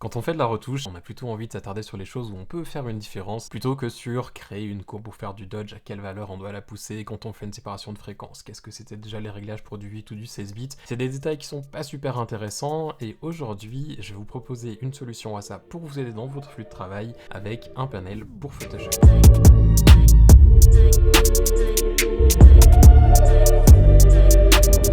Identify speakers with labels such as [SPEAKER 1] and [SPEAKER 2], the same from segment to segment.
[SPEAKER 1] Quand on fait de la retouche, on a plutôt envie de s'attarder sur les choses où on peut faire une différence, plutôt que sur créer une courbe ou faire du dodge, à quelle valeur on doit la pousser quand on fait une séparation de fréquence, qu'est-ce que c'était déjà les réglages pour du 8 ou du 16 bits. C'est des détails qui sont pas super intéressants, et aujourd'hui, je vais vous proposer une solution à ça pour vous aider dans votre flux de travail avec un panel pour Photoshop.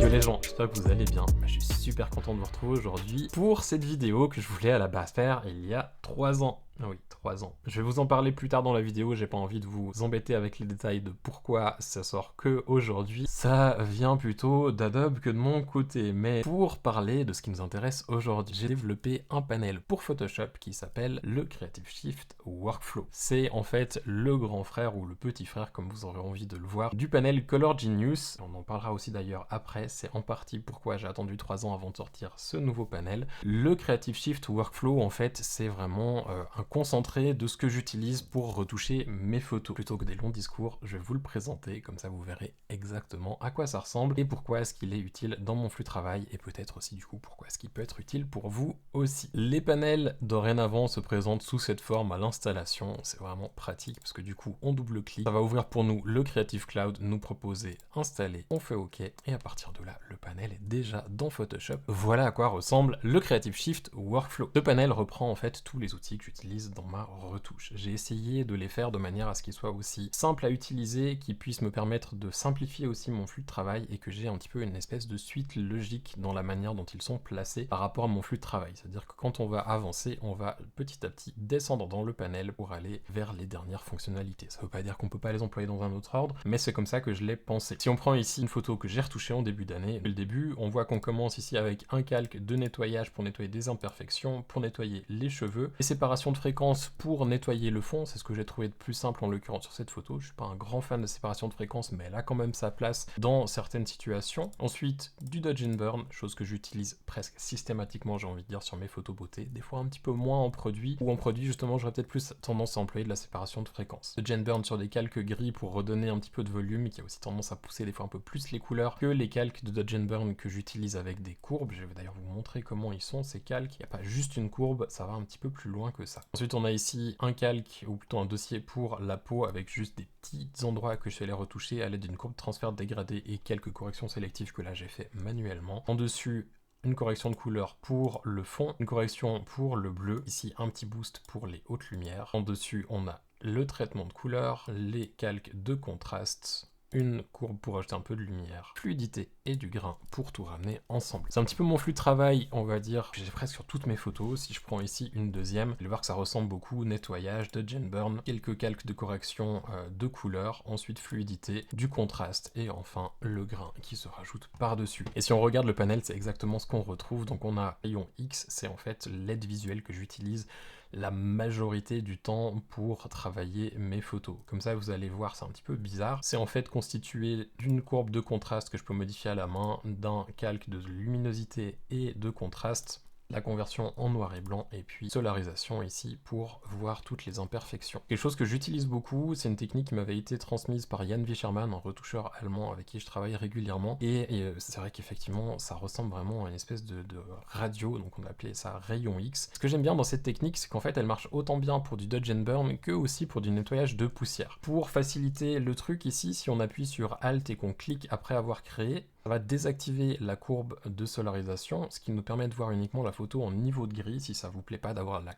[SPEAKER 1] Yo les gens, j'espère que vous allez bien. Je suis super content de vous retrouver aujourd'hui pour cette vidéo que je voulais à la base faire il y a 3 ans. Ah oui, 3 ans. Je vais vous en parler plus tard dans la vidéo, j'ai pas envie de vous embêter avec les détails de pourquoi ça sort que aujourd'hui. Ça vient plutôt d'Adobe que de mon côté, mais pour parler de ce qui nous intéresse aujourd'hui, j'ai développé un panel pour Photoshop qui s'appelle le Creative Shift Workflow. C'est en fait le grand frère ou le petit frère, comme vous aurez envie de le voir, du panel Color Genius. On en parlera aussi d'ailleurs après, c'est en partie pourquoi j'ai attendu 3 ans avant de sortir ce nouveau panel. Le Creative Shift Workflow, en fait, c'est vraiment un concentré de ce que j'utilise pour retoucher mes photos. Plutôt que des longs discours, je vais vous le présenter, comme ça vous verrez exactement à quoi ça ressemble et pourquoi est-ce qu'il est utile dans mon flux de travail, et peut-être aussi du coup pourquoi est-ce qu'il peut être utile pour vous aussi. Les panels dorénavant se présentent sous cette forme à l'installation, c'est vraiment pratique parce que du coup on double-clique, ça va ouvrir pour nous le Creative Cloud, nous proposer installer, on fait OK, et à partir de là, le panel est déjà dans Photoshop. Voilà à quoi ressemble le Creative Shift Workflow. Ce panel reprend en fait tous les outils que j'utilise dans ma retouche. J'ai essayé de les faire de manière à ce qu'ils soient aussi simples à utiliser, qu'ils puissent me permettre de simplifier aussi mon flux de travail et que j'ai un petit peu une espèce de suite logique dans la manière dont ils sont placés par rapport à mon flux de travail. C'est-à-dire que quand on va avancer, on va petit à petit descendre dans le panel pour aller vers les dernières fonctionnalités. Ça veut pas dire qu'on peut pas les employer dans un autre ordre, mais c'est comme ça que je l'ai pensé. Si on prend ici une photo que j'ai retouchée en début d'année, dès le début, on voit qu'on commence ici avec un calque de nettoyage pour nettoyer des imperfections, pour nettoyer les cheveux, les séparations de fréquences pour nettoyer le fond, c'est ce que j'ai trouvé de plus simple en l'occurrence sur cette photo. Je suis pas un grand fan de séparation de fréquences, mais elle a quand même sa place dans certaines situations. Ensuite, du dodge and burn, chose que j'utilise presque systématiquement, j'ai envie de dire, sur mes photos beauté, des fois un petit peu moins en produit, ou en produit justement j'aurais peut-être plus tendance à employer de la séparation de fréquences. Dodge and burn sur des calques gris pour redonner un petit peu de volume, qui a aussi tendance à pousser des fois un peu plus les couleurs que les calques de dodge and burn que j'utilise avec des courbes. Je vais d'ailleurs vous montrer comment ils sont ces calques. Il n'y a pas juste une courbe, ça va un petit peu plus loin que ça. Ensuite on a ici un calque, ou plutôt un dossier pour la peau, avec juste des petits endroits que je vais aller retoucher à l'aide d'une courbe transfert dégradée et quelques corrections sélectives que là j'ai fait manuellement. En dessus, une correction de couleur pour le fond, une correction pour le bleu, ici un petit boost pour les hautes lumières. En dessus on a le traitement de couleur, les calques de contraste, une courbe pour ajouter un peu de lumière, fluidité et du grain pour tout ramener ensemble. C'est un petit peu mon flux de travail, on va dire, que j'ai presque sur toutes mes photos. Si je prends ici une deuxième, vous allez voir que ça ressemble beaucoup, nettoyage, dodge and burn, quelques calques de correction de couleur, ensuite fluidité, du contraste et enfin le grain qui se rajoute par-dessus. Et si on regarde le panel, c'est exactement ce qu'on retrouve. Donc on a rayon X, c'est en fait l'aide visuelle que j'utilise la majorité du temps pour travailler mes photos. Comme ça, vous allez voir, c'est un petit peu bizarre. C'est en fait constitué d'une courbe de contraste que je peux modifier à la main, d'un calque de luminosité et de contraste, la conversion en noir et blanc, et puis solarisation ici pour voir toutes les imperfections. Quelque chose que j'utilise beaucoup, c'est une technique qui m'avait été transmise par Jan Wischermann, un retoucheur allemand avec qui je travaille régulièrement, et c'est vrai qu'effectivement ça ressemble vraiment à une espèce de radio, donc on appelait ça rayon X. Ce que j'aime bien dans cette technique, c'est qu'en fait elle marche autant bien pour du dodge and burn que aussi pour du nettoyage de poussière. Pour faciliter le truc ici, si on appuie sur Alt et qu'on clique après avoir créé, ça va désactiver la courbe de solarisation, ce qui nous permet de voir uniquement la photo en niveau de gris. Si ça vous plaît pas d'avoir la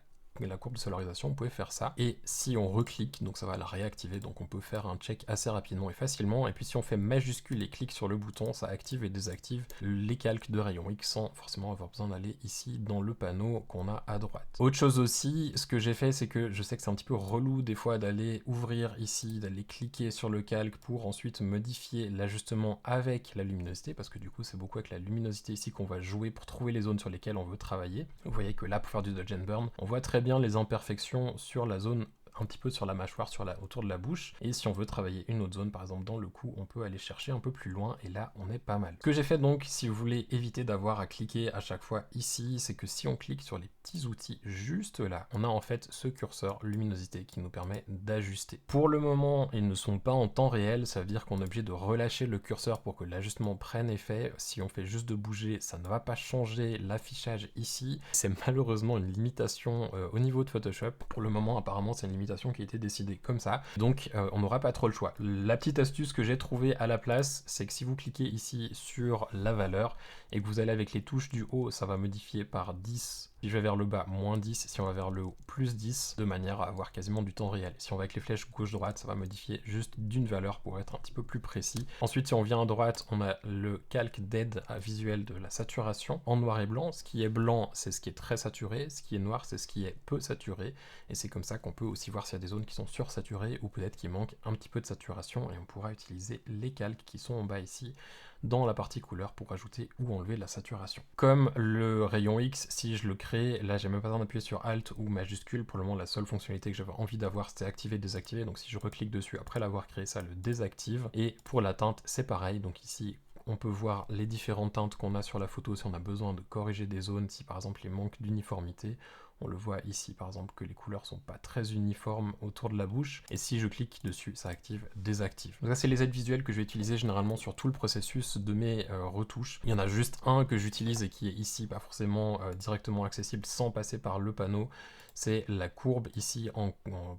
[SPEAKER 1] courbe de solarisation, vous pouvez faire ça. Et si on reclique, donc ça va la réactiver, donc on peut faire un check assez rapidement et facilement. Et puis si on fait majuscule et clique sur le bouton, ça active et désactive les calques de rayon X sans forcément avoir besoin d'aller ici dans le panneau qu'on a à droite. Autre chose aussi, ce que j'ai fait, c'est que je sais que c'est un petit peu relou des fois d'aller ouvrir ici, d'aller cliquer sur le calque pour ensuite modifier l'ajustement avec la luminosité, parce que du coup c'est beaucoup avec la luminosité ici qu'on va jouer pour trouver les zones sur lesquelles on veut travailler. Vous voyez que là, pour faire du dodge and burn, on voit très bien les imperfections sur la zone un petit peu sur la mâchoire, autour de la bouche. Et si on veut travailler une autre zone, par exemple dans le cou, on peut aller chercher un peu plus loin et là on est pas mal. Ce que j'ai fait donc, si vous voulez éviter d'avoir à cliquer à chaque fois ici, c'est que si on clique sur les petits outils juste là, on a en fait ce curseur luminosité qui nous permet d'ajuster. Pour le moment, ils ne sont pas en temps réel, ça veut dire qu'on est obligé de relâcher le curseur pour que l'ajustement prenne effet. Si on fait juste de bouger, ça ne va pas changer l'affichage ici. C'est malheureusement une limitation au niveau de Photoshop. Pour le moment, apparemment, c'est une limitation qui a été décidée comme ça. Donc, on n'aura pas trop le choix. La petite astuce que j'ai trouvée à la place, c'est que si vous cliquez ici sur la valeur et que vous allez avec les touches du haut, ça va modifier par 10. Si je vais vers le bas, moins 10. Si on va vers le haut, plus 10, de manière à avoir quasiment du temps réel. Si on va avec les flèches gauche-droite, ça va modifier juste d'une valeur pour être un petit peu plus précis. Ensuite, si on vient à droite, on a le calque d'aide visuel de la saturation en noir et blanc. Ce qui est blanc, c'est ce qui est très saturé. Ce qui est noir, c'est ce qui est peu saturé. Et c'est comme ça qu'on peut aussi voir s'il y a des zones qui sont sursaturées ou peut-être qu'il manque un petit peu de saturation. Et on pourra utiliser les calques qui sont en bas ici dans la partie couleur pour ajouter ou enlever la saturation. Comme le rayon X, si je le crée, là j'ai même pas besoin d'appuyer sur Alt ou majuscule. Pour le moment, la seule fonctionnalité que j'avais envie d'avoir, c'était activer, désactiver. Donc si je reclique dessus après l'avoir créé, ça le désactive. Et pour la teinte, c'est pareil. Donc ici, on peut voir les différentes teintes qu'on a sur la photo si on a besoin de corriger des zones, si par exemple il manque d'uniformité. On le voit ici par exemple que les couleurs sont pas très uniformes autour de la bouche, et si je clique dessus, ça active, désactive. Donc ça c'est les aides visuelles que je vais utiliser généralement sur tout le processus de mes retouches. Il y en a juste un que j'utilise et qui est ici, pas forcément directement accessible sans passer par le panneau. C'est la courbe ici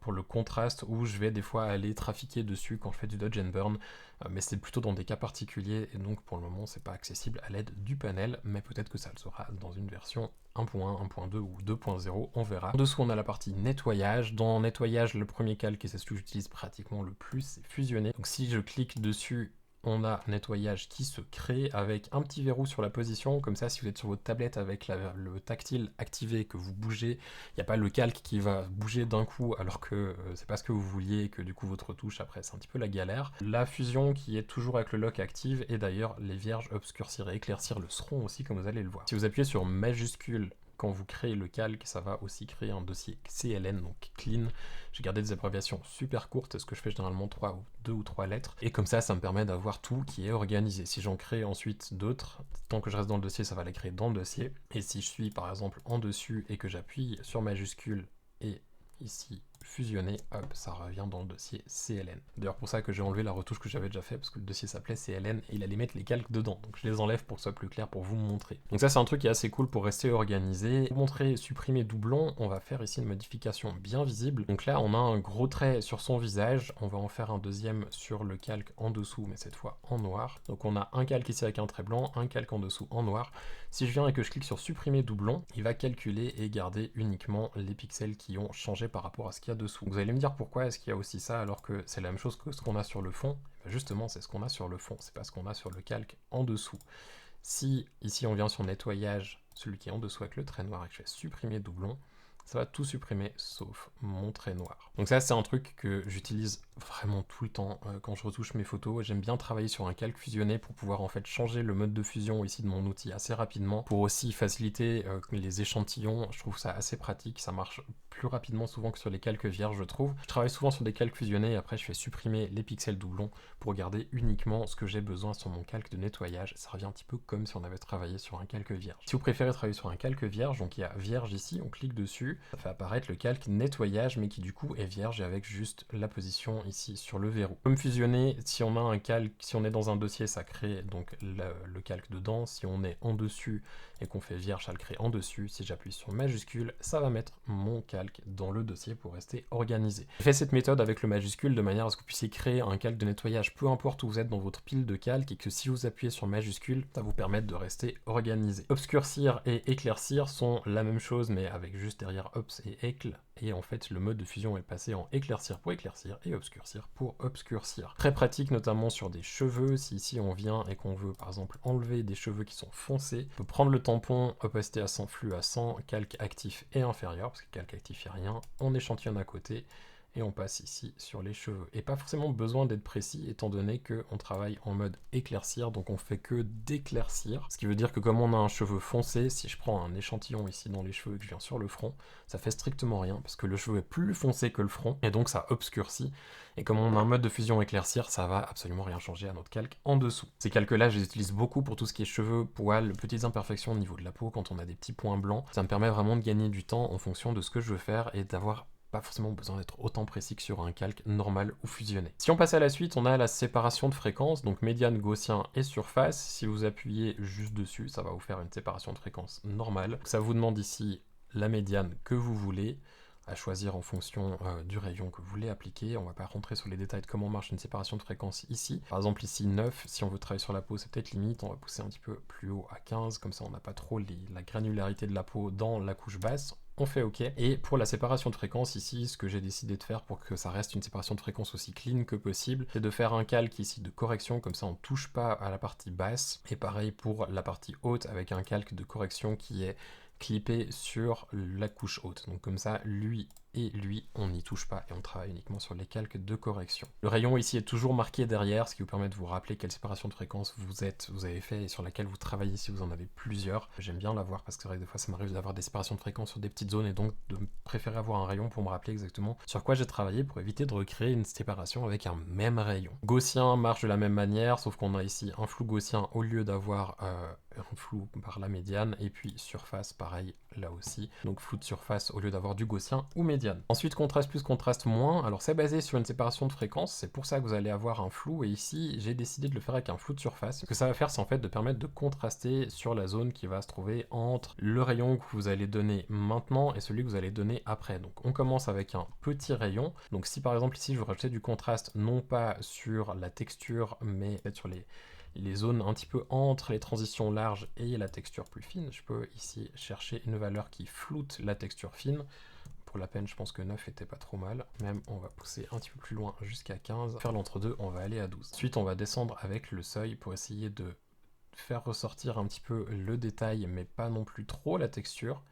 [SPEAKER 1] pour le contraste, où je vais des fois aller trafiquer dessus quand je fais du dodge and burn, mais c'est plutôt dans des cas particuliers, et donc pour le moment c'est pas accessible à l'aide du panel, mais peut-être que ça le sera dans une version 1.1, 1.2 ou 2.0, on verra. En dessous on a la partie nettoyage. Dans nettoyage, le premier calque, et c'est ce que j'utilise pratiquement le plus, c'est fusionner. Donc si je clique dessus, on a nettoyage qui se crée avec un petit verrou sur la position, comme ça si vous êtes sur votre tablette avec le tactile activé, que vous bougez, il n'y a pas le calque qui va bouger d'un coup alors que c'est pas ce que vous vouliez et que du coup votre touche après c'est un petit peu la galère. La fusion qui est toujours avec le lock active, et d'ailleurs les vierges obscurcir et éclaircir le seront aussi comme vous allez le voir. Si vous appuyez sur majuscule quand vous créez le calque, ça va aussi créer un dossier CLN, donc clean. J'ai gardé des abréviations super courtes, ce que je fais généralement 2 ou 3 lettres, et comme ça me permet d'avoir tout qui est organisé. Si j'en crée ensuite d'autres, tant que je reste dans le dossier, ça va les créer dans le dossier, et si je suis par exemple en dessus et que j'appuie sur majuscule et ici fusionner, hop, ça revient dans le dossier CLN. D'ailleurs pour ça que j'ai enlevé la retouche que j'avais déjà fait, parce que le dossier s'appelait CLN et il allait mettre les calques dedans, donc je les enlève pour que ce soit plus clair pour vous montrer. Donc ça c'est un truc qui est assez cool pour rester organisé. Pour montrer supprimer doublon, on va faire ici une modification bien visible. Donc là on a un gros trait sur son visage, on va en faire un deuxième sur le calque en dessous, mais cette fois en noir. Donc on a un calque ici avec un trait blanc, un calque en dessous en noir. Si je viens et que je clique sur supprimer doublon, il va calculer et garder uniquement les pixels qui ont changé par rapport à ce qu'il y a dessous. Vous allez me dire pourquoi est-ce qu'il y a aussi ça alors que c'est la même chose que ce qu'on a sur le fond. Ben justement, c'est ce qu'on a sur le fond, c'est pas ce qu'on a sur le calque en dessous. Si ici on vient sur nettoyage, celui qui est en dessous avec le trait noir, et que je fais supprimer doublon, ça va tout supprimer sauf mon trait noir. Donc ça c'est un truc que j'utilise vraiment tout le temps quand je retouche mes photos. J'aime bien travailler sur un calque fusionné pour pouvoir en fait changer le mode de fusion ici de mon outil assez rapidement, pour aussi faciliter les échantillons. Je trouve ça assez pratique, ça marche plus rapidement souvent que sur les calques vierges je trouve. Je travaille souvent sur des calques fusionnés et après je fais supprimer les pixels doublons pour garder uniquement ce que j'ai besoin sur mon calque de nettoyage. Ça revient un petit peu comme si on avait travaillé sur un calque vierge. Si vous préférez travailler sur un calque vierge, donc il y a vierge ici, on clique dessus, ça fait apparaître le calque nettoyage mais qui du coup est vierge et avec juste la position ici sur le verrou. Comme fusionner, si on a un calque, si on est dans un dossier, ça crée donc le calque dedans. Si on est en dessus et qu'on fait vierge, ça le crée en dessus. Si j'appuie sur majuscule, ça va mettre mon calque dans le dossier pour rester organisé. J'ai fait cette méthode avec le majuscule de manière à ce que vous puissiez créer un calque de nettoyage peu importe où vous êtes dans votre pile de calques, et que si vous appuyez sur majuscule, ça vous permet de rester organisé. Obscurcir et éclaircir sont la même chose mais avec juste derrière ops et écl, et en fait le mode de fusion est passé en éclaircir pour éclaircir et obscurcir pour obscurcir. Très pratique notamment sur des cheveux. Si ici on vient et qu'on veut par exemple enlever des cheveux qui sont foncés, on peut prendre le tampon opacité à 100, flux à 100, calque actif et inférieur, parce que calque actif il n'y a rien, on échantillonne à côté Et on passe ici sur les cheveux. Et pas forcément besoin d'être précis, étant donné qu'on travaille en mode éclaircir, donc on fait que d'éclaircir. Ce qui veut dire que comme on a un cheveu foncé, si je prends un échantillon ici dans les cheveux et que je viens sur le front, ça fait strictement rien, parce que le cheveu est plus foncé que le front, et donc ça obscurcit. Et comme on a un mode de fusion éclaircir, ça va absolument rien changer à notre calque en dessous. Ces calques-là, je les utilise beaucoup pour tout ce qui est cheveux, poils, petites imperfections au niveau de la peau, quand on a des petits points blancs. Ça me permet vraiment de gagner du temps en fonction de ce que je veux faire et d'avoir pas forcément besoin d'être autant précis que sur un calque normal ou fusionné. Si on passe à la suite, on a la séparation de fréquences, donc médiane, gaussien et surface. Si vous appuyez juste dessus, ça va vous faire une séparation de fréquences normale. Ça vous demande ici la médiane que vous voulez, à choisir en fonction du rayon que vous voulez appliquer. On va pas rentrer sur les détails de comment marche une séparation de fréquences ici. Par exemple ici 9, si on veut travailler sur la peau, c'est peut-être limite, on va pousser un petit peu plus haut à 15, comme ça on n'a pas trop la granularité de la peau dans la couche basse. On fait OK. Et pour la séparation de fréquences, ici, ce que j'ai décidé de faire pour que ça reste une séparation de fréquences aussi clean que possible, c'est de faire un calque ici de correction, comme ça on ne touche pas à la partie basse. Et pareil pour la partie haute, avec un calque de correction qui est clippé sur la couche haute. Donc comme ça, lui et lui, on n'y touche pas et on travaille uniquement sur les calques de correction. Le rayon ici est toujours marqué derrière, ce qui vous permet de vous rappeler quelle séparation de fréquences vous avez fait et sur laquelle vous travaillez si vous en avez plusieurs. J'aime bien l'avoir parce que c'est vrai que des fois ça m'arrive d'avoir des séparations de fréquences sur des petites zones et donc de préférer avoir un rayon pour me rappeler exactement sur quoi j'ai travaillé pour éviter de recréer une séparation avec un même rayon. Gaussien marche de la même manière, sauf qu'on a ici un flou gaussien au lieu d'avoir un flou par la médiane, et puis surface pareil là aussi, donc flou de surface au lieu d'avoir du gaussien ou médiane. Ensuite contraste plus, contraste moins, alors c'est basé sur une séparation de fréquences, c'est pour ça que vous allez avoir un flou, et ici j'ai décidé de le faire avec un flou de surface. Ce que ça va faire, c'est en fait de permettre de contraster sur la zone qui va se trouver entre le rayon que vous allez donner maintenant et celui que vous allez donner après. Donc on commence avec un petit rayon, donc si par exemple ici je veux rajouter du contraste non pas sur la texture mais peut-être sur les zones un petit peu entre les transitions larges et la texture plus fine, je peux ici chercher une valeur qui floute la texture fine. Pour la peine, je pense que 9 était pas trop mal. Même, on va pousser un petit peu plus loin jusqu'à 15. Faire l'entre-deux, on va aller à 12. Ensuite, on va descendre avec le seuil pour essayer de faire ressortir un petit peu le détail, mais pas non plus trop la texture.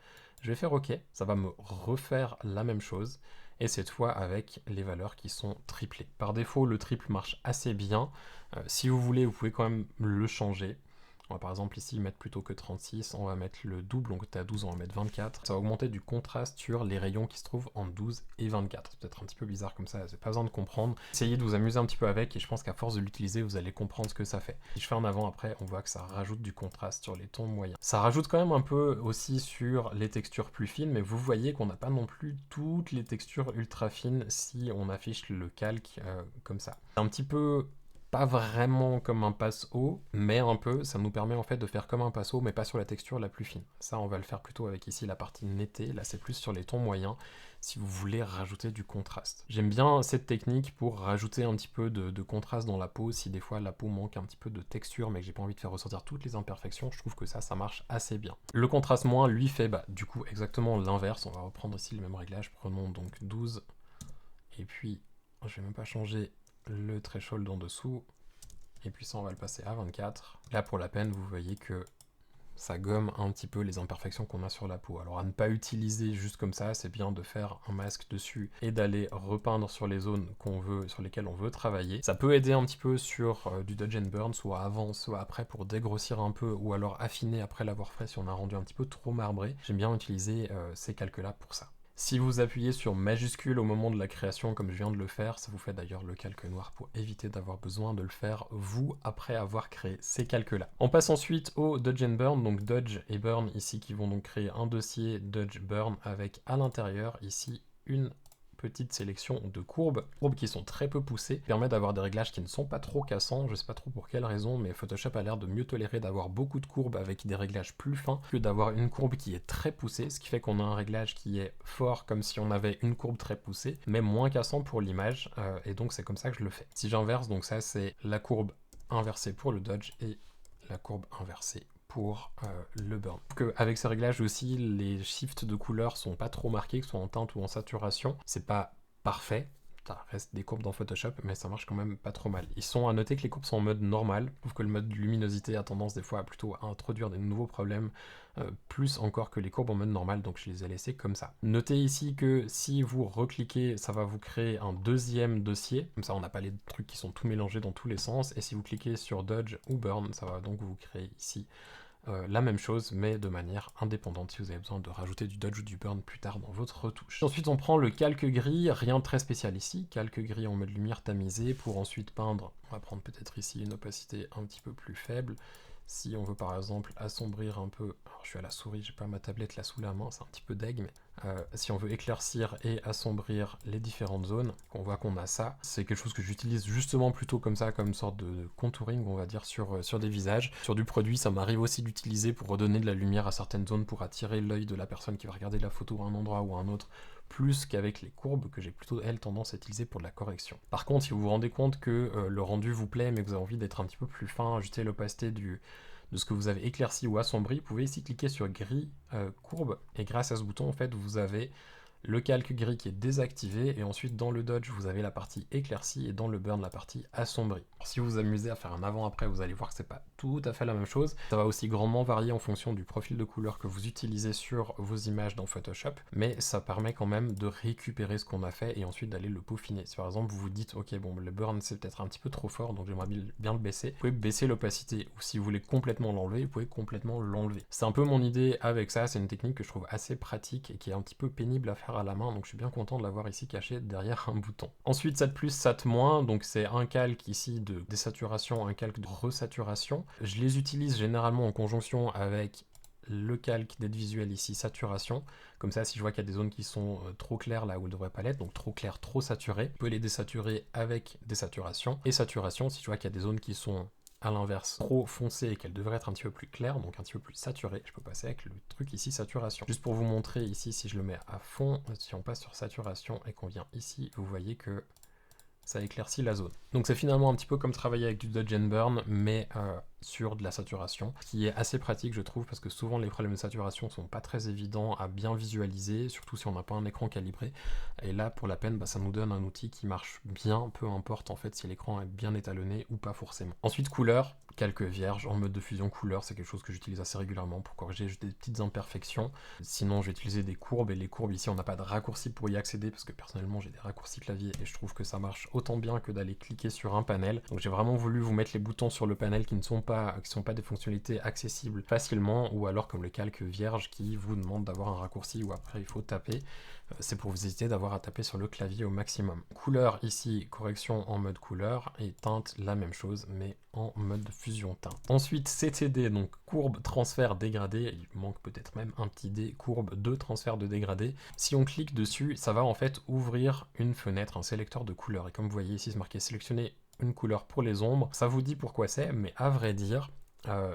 [SPEAKER 1] Je vais faire OK, ça va me refaire la même chose, et cette fois avec les valeurs qui sont triplées. Par défaut, le triple marche assez bien. Si vous voulez, vous pouvez quand même le changer. On va par exemple ici mettre plutôt que 36, on va mettre le double, donc t'es à 12, on va mettre 24. Ça va augmenter du contraste sur les rayons qui se trouvent en 12 et 24. C'est peut-être un petit peu bizarre comme ça, c'est pas besoin de comprendre. Essayez de vous amuser un petit peu avec et je pense qu'à force de l'utiliser, vous allez comprendre ce que ça fait. Si je fais en avant après, on voit que ça rajoute du contraste sur les tons moyens. Ça rajoute quand même un peu aussi sur les textures plus fines, mais vous voyez qu'on n'a pas non plus toutes les textures ultra fines si on affiche le calque comme ça. C'est un petit peu pas vraiment comme un passe-haut, mais un peu, ça nous permet en fait de faire comme un passe-haut, mais pas sur la texture la plus fine. Ça, on va le faire plutôt avec ici la partie nettée, là c'est plus sur les tons moyens, si vous voulez rajouter du contraste. J'aime bien cette technique pour rajouter un petit peu de contraste dans la peau, si des fois la peau manque un petit peu de texture, mais que j'ai pas envie de faire ressortir toutes les imperfections, je trouve que ça marche assez bien. Le contraste moins, lui, fait du coup exactement l'inverse. On va reprendre ici le même réglage, prenons donc 12, et puis, je vais même pas changer le threshold en dessous, et puis ça on va le passer à 24. Là pour la peine vous voyez que ça gomme un petit peu les imperfections qu'on a sur la peau. Alors à ne pas utiliser juste comme ça, c'est bien de faire un masque dessus et d'aller repeindre sur les zones sur lesquelles on veut travailler. Ça peut aider un petit peu sur du dodge and burn, soit avant, soit après pour dégrossir un peu, ou alors affiner après l'avoir fait si on a rendu un petit peu trop marbré. J'aime bien utiliser ces calques-là pour ça. Si vous appuyez sur majuscule au moment de la création, comme je viens de le faire, ça vous fait d'ailleurs le calque noir pour éviter d'avoir besoin de le faire vous après avoir créé ces calques-là. On passe ensuite au Dodge and Burn, donc Dodge et Burn ici qui vont donc créer un dossier Dodge Burn avec à l'intérieur ici une petite sélection de courbes qui sont très peu poussées, permet d'avoir des réglages qui ne sont pas trop cassants. Je sais pas trop pour quelle raison, mais Photoshop a l'air de mieux tolérer d'avoir beaucoup de courbes avec des réglages plus fins que d'avoir une courbe qui est très poussée, ce qui fait qu'on a un réglage qui est fort comme si on avait une courbe très poussée, mais moins cassant pour l'image, et donc c'est comme ça que je le fais. Si j'inverse, donc ça c'est la courbe inversée pour le dodge et la courbe inversée pour le burn. Avec ces réglages aussi, les shifts de couleurs sont pas trop marqués, que ce soit en teinte ou en saturation. C'est pas parfait, Ça reste des courbes dans Photoshop, mais ça marche quand même pas trop mal. Ils sont à noter que les courbes sont en mode normal. Je trouve que le mode luminosité a tendance des fois à plutôt à introduire des nouveaux problèmes, plus encore que les courbes en mode normal, donc je les ai laissées comme ça. Notez ici que si vous recliquez, ça va vous créer un deuxième dossier. Comme ça, on n'a pas les trucs qui sont tout mélangés dans tous les sens. Et si vous cliquez sur Dodge ou Burn, ça va donc vous créer ici la même chose, mais de manière indépendante si vous avez besoin de rajouter du dodge ou du burn plus tard dans votre retouche. Ensuite, on prend le calque gris, rien de très spécial ici, calque gris en mode lumière tamisée, pour ensuite peindre, on va prendre peut-être ici une opacité un petit peu plus faible. Si on veut par exemple assombrir un peu, alors je suis à la souris, j'ai pas ma tablette là sous la main, c'est un petit peu deg, mais si on veut éclaircir et assombrir les différentes zones, on voit qu'on a ça. C'est quelque chose que j'utilise justement plutôt comme ça, comme une sorte de contouring, on va dire, sur des visages. Sur du produit, ça m'arrive aussi d'utiliser pour redonner de la lumière à certaines zones, pour attirer l'œil de la personne qui va regarder la photo à un endroit ou à un autre, plus qu'avec les courbes que j'ai plutôt, elles, tendance à utiliser pour de la correction. Par contre, si vous vous rendez compte que le rendu vous plaît, mais que vous avez envie d'être un petit peu plus fin, ajuster l'opacité de ce que vous avez éclairci ou assombri, vous pouvez ici cliquer sur gris courbe, et grâce à ce bouton, en fait, vous avez le calque gris qui est désactivé, et ensuite dans le dodge vous avez la partie éclaircie et dans le burn la partie assombrie. Alors, si vous vous amusez à faire un avant-après, vous allez voir que c'est pas tout à fait la même chose. Ça va aussi grandement varier en fonction du profil de couleur que vous utilisez sur vos images dans Photoshop, mais ça permet quand même de récupérer ce qu'on a fait et ensuite d'aller le peaufiner. Si par exemple vous vous dites ok bon le burn c'est peut-être un petit peu trop fort donc j'aimerais bien le baisser, vous pouvez baisser l'opacité, ou si vous voulez complètement l'enlever, vous pouvez complètement l'enlever. C'est un peu mon idée avec ça, c'est une technique que je trouve assez pratique et qui est un petit peu pénible à faire à la main, donc je suis bien content de l'avoir ici caché derrière un bouton. Ensuite SAT+, SAT-, donc c'est un calque ici de désaturation, un calque de resaturation. Je les utilise généralement en conjonction avec le calque d'aide visuelle ici, saturation. Comme ça, si je vois qu'il y a des zones qui sont trop claires là où elles ne devraient pas l'être, donc trop claires, trop saturées, je peux les désaturer avec désaturation. Et saturation, si je vois qu'il y a des zones qui sont à l'inverse, trop foncé et qu'elle devrait être un petit peu plus claire, donc un petit peu plus saturée, je peux passer avec le truc ici saturation. Juste pour vous montrer ici, si je le mets à fond, si on passe sur saturation et qu'on vient ici, vous voyez que ça éclaircit la zone. Donc c'est finalement un petit peu comme travailler avec du dodge and burn, mais sur de la saturation, ce qui est assez pratique je trouve, parce que souvent les problèmes de saturation sont pas très évidents à bien visualiser, surtout si on n'a pas un écran calibré, et là pour la peine ça nous donne un outil qui marche bien, peu importe en fait si l'écran est bien étalonné ou pas forcément. Ensuite couleur, calque vierge en mode de fusion couleur, c'est quelque chose que j'utilise assez régulièrement pour corriger juste des petites imperfections. Sinon je vais utiliser des courbes, et les courbes ici on n'a pas de raccourci pour y accéder, parce que personnellement j'ai des raccourcis clavier et je trouve que ça marche autant bien que d'aller cliquer sur un panel. Donc j'ai vraiment voulu vous mettre les boutons sur le panel qui ne sont pas des fonctionnalités accessibles facilement, ou alors comme le calque vierge qui vous demande d'avoir un raccourci où après il faut taper. C'est pour vous éviter d'avoir à taper sur le clavier au maximum. Couleur ici, correction en mode couleur, et teinte la même chose mais en mode fusion teinte. Ensuite CTD, donc courbe transfert dégradé, il manque peut-être même un petit D, courbe de transfert de dégradé. Si on clique dessus, ça va en fait ouvrir une fenêtre, un sélecteur de couleurs, et comme vous voyez ici c'est marqué sélectionner une couleur pour les ombres. Ça vous dit pourquoi c'est, mais à vrai dire,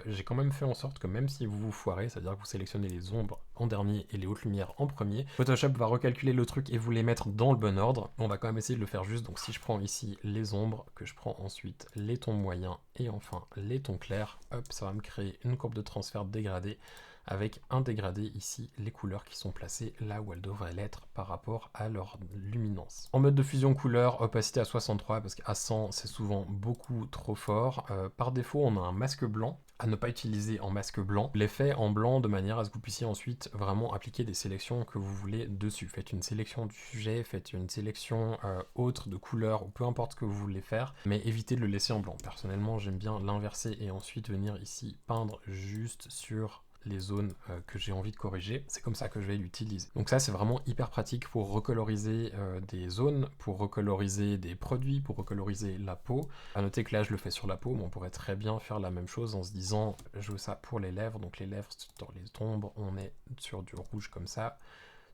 [SPEAKER 1] j'ai quand même fait en sorte que même si vous vous foirez, c'est-à-dire que vous sélectionnez les ombres en dernier et les hautes lumières en premier, Photoshop va recalculer le truc et vous les mettre dans le bon ordre. On va quand même essayer de le faire juste, donc si je prends ici les ombres, que je prends ensuite les tons moyens et enfin les tons clairs, hop, ça va me créer une courbe de transfert dégradé, avec un dégradé ici, les couleurs qui sont placées là où elles devraient l'être par rapport à leur luminance. En mode de fusion couleur, opacité à 63, parce qu'à 100 c'est souvent beaucoup trop fort. Par défaut on a un masque blanc, à ne pas utiliser en masque blanc. L'effet en blanc de manière à ce que vous puissiez ensuite vraiment appliquer des sélections que vous voulez dessus. Faites une sélection du sujet, faites une sélection autre de couleur, ou peu importe ce que vous voulez faire, mais évitez de le laisser en blanc. Personnellement j'aime bien l'inverser et ensuite venir ici peindre juste sur les zones que j'ai envie de corriger. C'est comme ça que je vais l'utiliser. Donc ça c'est vraiment hyper pratique pour recoloriser des zones, pour recoloriser des produits, pour recoloriser la peau. À noter que là je le fais sur la peau, mais on pourrait très bien faire la même chose en se disant je veux ça pour les lèvres, donc les lèvres dans les ombres on est sur du rouge comme ça,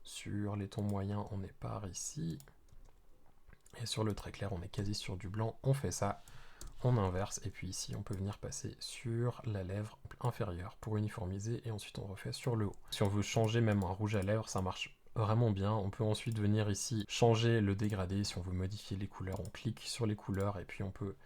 [SPEAKER 1] sur les tons moyens on est par ici, et sur le très clair on est quasi sur du blanc. On fait ça, on inverse, et puis ici on peut venir passer sur la lèvre inférieure pour uniformiser, et ensuite on refait sur le haut. Si on veut changer même un rouge à lèvres, ça marche vraiment bien. On peut ensuite venir ici changer le dégradé. Si on veut modifier les couleurs, on clique sur les couleurs et puis on peut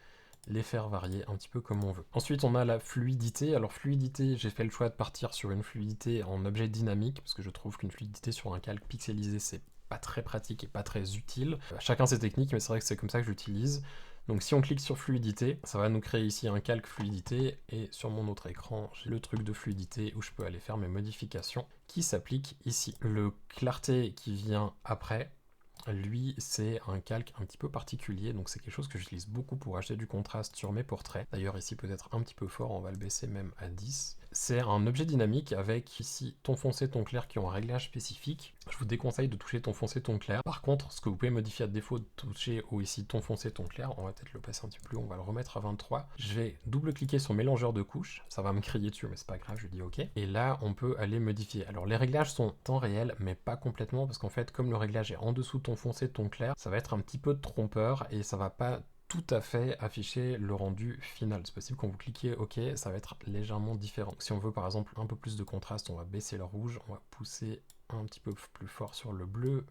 [SPEAKER 1] les faire varier un petit peu comme on veut. Ensuite on a la fluidité. Alors fluidité, j'ai fait le choix de partir sur une fluidité en objet dynamique, parce que je trouve qu'une fluidité sur un calque pixelisé c'est pas très pratique et pas très utile. Chacun ses techniques, mais c'est vrai que c'est comme ça que j'utilise. Donc si on clique sur fluidité, ça va nous créer ici un calque fluidité, et sur mon autre écran, j'ai le truc de fluidité où je peux aller faire mes modifications qui s'appliquent ici. Le clarté qui vient après, lui, c'est un calque un petit peu particulier, donc c'est quelque chose que j'utilise beaucoup pour ajouter du contraste sur mes portraits. D'ailleurs ici peut-être un petit peu fort, on va le baisser même à 10. C'est un objet dynamique avec ici ton foncé, ton clair qui ont un réglage spécifique. Je vous déconseille de toucher ton foncé, ton clair. Par contre, ce que vous pouvez modifier à défaut de toucher ou ici ton foncé, ton clair, on va peut-être le passer un petit peu plus haut, on va le remettre à 23. Je vais double-cliquer sur mélangeur de couches, ça va me crier dessus mais c'est pas grave, je dis OK. Et là, on peut aller modifier. Alors les réglages sont temps réel, mais pas complètement, parce qu'en fait, comme le réglage est en dessous de ton foncé, ton clair, ça va être un petit peu trompeur et ça va pas tout à fait afficher le rendu final. C'est possible quand vous cliquez OK, ça va être légèrement différent. Si on veut par exemple un peu plus de contraste, on va baisser le rouge, on va pousser un petit peu plus fort sur le bleu,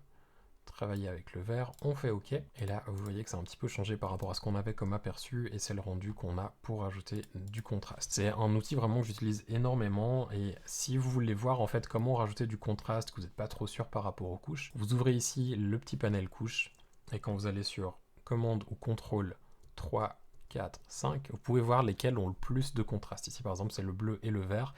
[SPEAKER 1] travailler avec le vert, on fait OK. Et là, vous voyez que ça a un petit peu changé par rapport à ce qu'on avait comme aperçu, et c'est le rendu qu'on a pour ajouter du contraste. C'est un outil vraiment que j'utilise énormément, et si vous voulez voir en fait comment rajouter du contraste, que vous n'êtes pas trop sûr par rapport aux couches, vous ouvrez ici le petit panel couches, et quand vous allez sur commande ou contrôle 3, 4, 5, vous pouvez voir lesquels ont le plus de contraste. Ici par exemple c'est le bleu et le vert,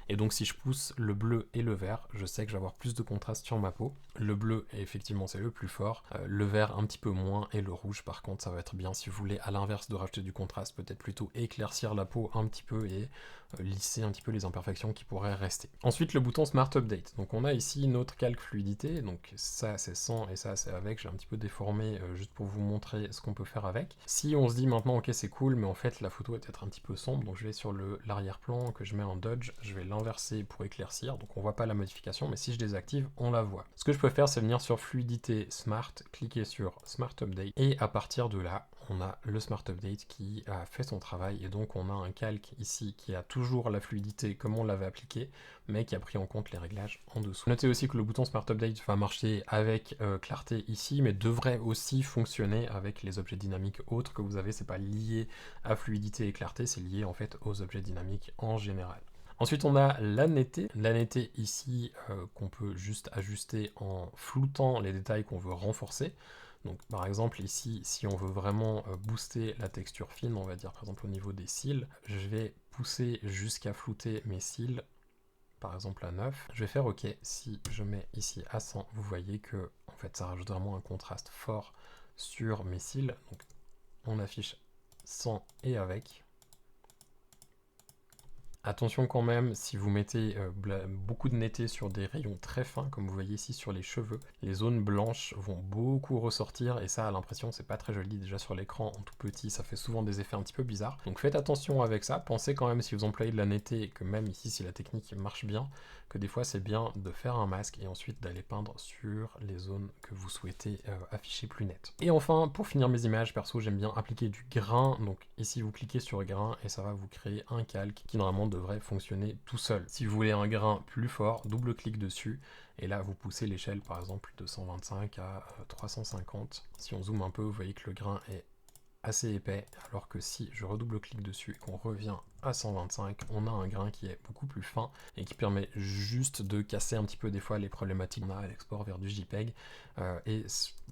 [SPEAKER 1] et donc si je pousse le bleu et le vert, je sais que je vais avoir plus de contraste sur ma peau. Le bleu, effectivement, c'est le plus fort, le vert un petit peu moins, et le rouge par contre ça va être bien si vous voulez à l'inverse de rajouter du contraste, peut-être plutôt éclaircir la peau un petit peu et lisser un petit peu les imperfections qui pourraient rester. Ensuite le bouton Smart Update, donc on a ici notre calque fluidité, donc ça c'est sans et ça c'est avec, j'ai un petit peu déformé juste pour vous montrer ce qu'on peut faire avec. Si on se dit maintenant ok c'est cool mais en fait la photo est peut-être un petit peu sombre, donc je vais sur l'arrière-plan que je mets en dodge, je vais l'inverser pour éclaircir, donc on voit pas la modification, mais si je désactive on la voit. Ce que je peux faire c'est venir sur fluidité Smart, cliquer sur Smart Update, et à partir de là on a le Smart Update qui a fait son travail, et donc on a un calque ici qui a toujours la fluidité comme on l'avait appliqué, mais qui a pris en compte les réglages en dessous. Notez aussi que le bouton Smart Update va marcher avec clarté ici, mais devrait aussi fonctionner avec les objets dynamiques autres que vous avez. C'est pas lié à fluidité et clarté, c'est lié en fait aux objets dynamiques en général. Ensuite on a la netteté. La netteté ici qu'on peut juste ajuster en floutant les détails qu'on veut renforcer. Donc par exemple ici, si on veut vraiment booster la texture fine, on va dire par exemple au niveau des cils, je vais pousser jusqu'à flouter mes cils, par exemple à 9. Je vais faire OK. Si je mets ici à 100, vous voyez que en fait ça rajoute vraiment un contraste fort sur mes cils. Donc on affiche 100 et avec. Attention quand même, si vous mettez beaucoup de netteté sur des rayons très fins, comme vous voyez ici sur les cheveux, les zones blanches vont beaucoup ressortir, et ça à l'impression c'est pas très joli. Déjà sur l'écran en tout petit ça fait souvent des effets un petit peu bizarres, donc faites attention avec ça. Pensez quand même si vous employez de la netteté, et que même ici si la technique marche bien, que des fois c'est bien de faire un masque et ensuite d'aller peindre sur les zones que vous souhaitez afficher plus nettes. Et enfin pour finir mes images, perso j'aime bien appliquer du grain, donc ici vous cliquez sur grain et ça va vous créer un calque qui normalement devrait fonctionner tout seul. Si vous voulez un grain plus fort, double-clic dessus, et là vous poussez l'échelle par exemple de 125 à 350. Si on zoome un peu, vous voyez que le grain est assez épais, alors que si je redouble-clic dessus et qu'on revient à 125, on a un grain qui est beaucoup plus fin et qui permet juste de casser un petit peu des fois les problématiques qu'on a à l'export vers du JPEG, et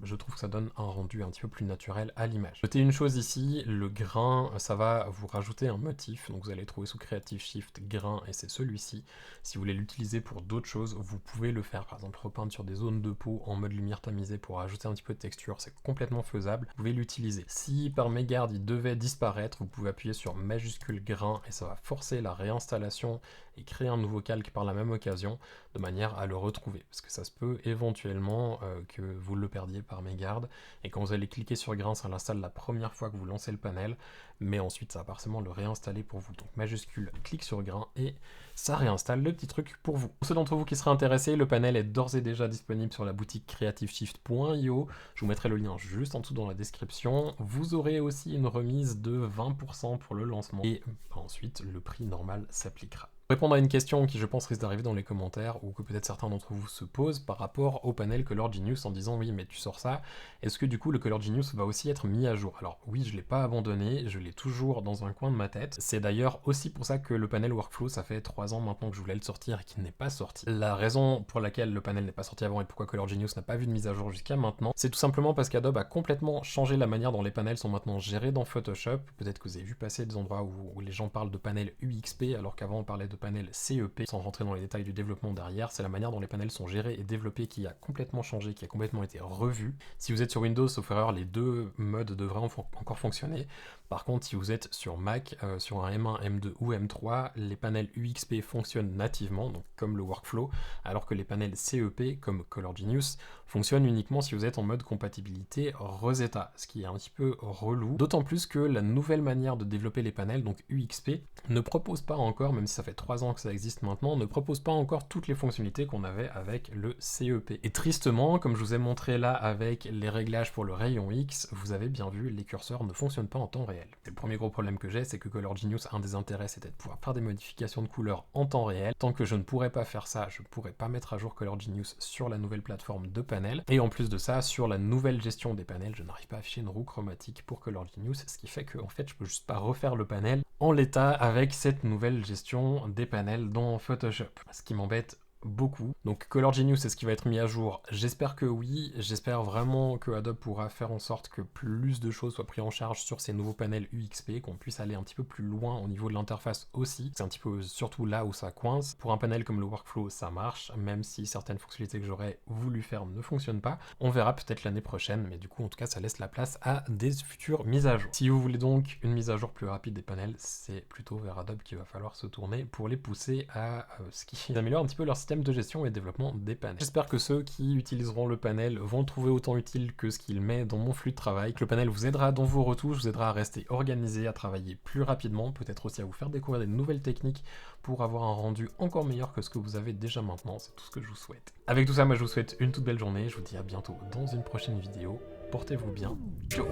[SPEAKER 1] je trouve que ça donne un rendu un petit peu plus naturel à l'image. Notez une chose ici, le grain, ça va vous rajouter un motif, donc vous allez trouver sous Creative Shift grain, et c'est celui-ci. Si vous voulez l'utiliser pour d'autres choses, vous pouvez le faire, par exemple repeindre sur des zones de peau en mode lumière tamisée pour ajouter un petit peu de texture, c'est complètement faisable, vous pouvez l'utiliser. Si par mégarde il devait disparaître, vous pouvez appuyer sur majuscule grain, et ça va forcer la réinstallation et créer un nouveau calque par la même occasion, de manière à le retrouver, parce que ça se peut éventuellement que vous le perdiez par mégarde, et quand vous allez cliquer sur grain, ça l'installe la première fois que vous lancez le panel, mais ensuite ça va forcément le réinstaller pour vous. Donc majuscule, clic sur grain, et ça réinstalle le petit truc pour vous. Pour ceux d'entre vous qui seraient intéressés, le panel est d'ores et déjà disponible sur la boutique creativeshift.io, je vous mettrai le lien juste en dessous dans la description. Vous aurez aussi une remise de 20% pour le lancement, et ensuite le prix normal s'appliquera. Répondre à une question qui je pense risque d'arriver dans les commentaires, ou que peut-être certains d'entre vous se posent par rapport au panel Color Genius en disant oui mais tu sors ça, est-ce que du coup le Color Genius va aussi être mis à jour? Alors oui, je l'ai pas abandonné, je l'ai toujours dans un coin de ma tête. C'est d'ailleurs aussi pour ça que le panel Workflow, ça fait 3 ans maintenant que je voulais le sortir et qu'il n'est pas sorti. La raison pour laquelle le panel n'est pas sorti avant et pourquoi Color Genius n'a pas vu de mise à jour jusqu'à maintenant, c'est tout simplement parce qu'Adobe a complètement changé la manière dont les panels sont maintenant gérés dans Photoshop. Peut-être que vous avez vu passer des endroits où les gens parlent de panel UXP alors qu'avant on parlait de panel CEP, sans rentrer dans les détails du développement derrière. C'est la manière dont les panels sont gérés et développés qui a complètement changé, qui a complètement été revu. Si vous êtes sur Windows, sauf erreur, les deux modes devraient encore fonctionner. Par contre, si vous êtes sur Mac, sur un M1, M2 ou M3, les panels UXP fonctionnent nativement, donc comme le workflow, alors que les panels CEP, comme Color Genius, fonctionnent uniquement si vous êtes en mode compatibilité Rosetta, ce qui est un petit peu relou. D'autant plus que la nouvelle manière de développer les panels, donc UXP, ne propose pas encore, même si ça fait 3 ans que ça existe maintenant, ne propose pas encore toutes les fonctionnalités qu'on avait avec le CEP. Et tristement, comme je vous ai montré là avec les réglages pour le rayon X, vous avez bien vu, les curseurs ne fonctionnent pas en temps réel. C'est le premier gros problème que j'ai, c'est que Color Genius, un des intérêts, c'était de pouvoir faire des modifications de couleurs en temps réel. Tant que je ne pourrais pas faire ça, je ne pourrais pas mettre à jour Color Genius sur la nouvelle plateforme de panel. Et en plus de ça, sur la nouvelle gestion des panels, je n'arrive pas à afficher une roue chromatique pour Color Genius, ce qui fait que en fait, je peux juste pas refaire le panel en l'état avec cette nouvelle gestion des panels dans Photoshop. Ce qui m'embête beaucoup. Donc Color Genius, est-ce qu'il va être mis à jour? J'espère que oui, j'espère vraiment que Adobe pourra faire en sorte que plus de choses soient prises en charge sur ces nouveaux panels UXP, qu'on puisse aller un petit peu plus loin au niveau de l'interface aussi. C'est un petit peu surtout là où ça coince. Pour un panel comme le Workflow, ça marche, même si certaines fonctionnalités que j'aurais voulu faire ne fonctionnent pas. On verra peut-être l'année prochaine, mais du coup en tout cas ça laisse la place à des futures mises à jour. Si vous voulez donc une mise à jour plus rapide des panels, c'est plutôt vers Adobe qu'il va falloir se tourner pour les pousser à ce qui améliore un petit peu leur système de gestion et développement des panels. J'espère que ceux qui utiliseront le panel vont le trouver autant utile que ce qu'il met dans mon flux de travail, que le panel vous aidera dans vos retouches, vous aidera à rester organisé, à travailler plus rapidement, peut-être aussi à vous faire découvrir des nouvelles techniques pour avoir un rendu encore meilleur que ce que vous avez déjà maintenant, c'est tout ce que je vous souhaite. Avec tout ça, moi je vous souhaite une toute belle journée, je vous dis à bientôt dans une prochaine vidéo, portez-vous bien, ciao.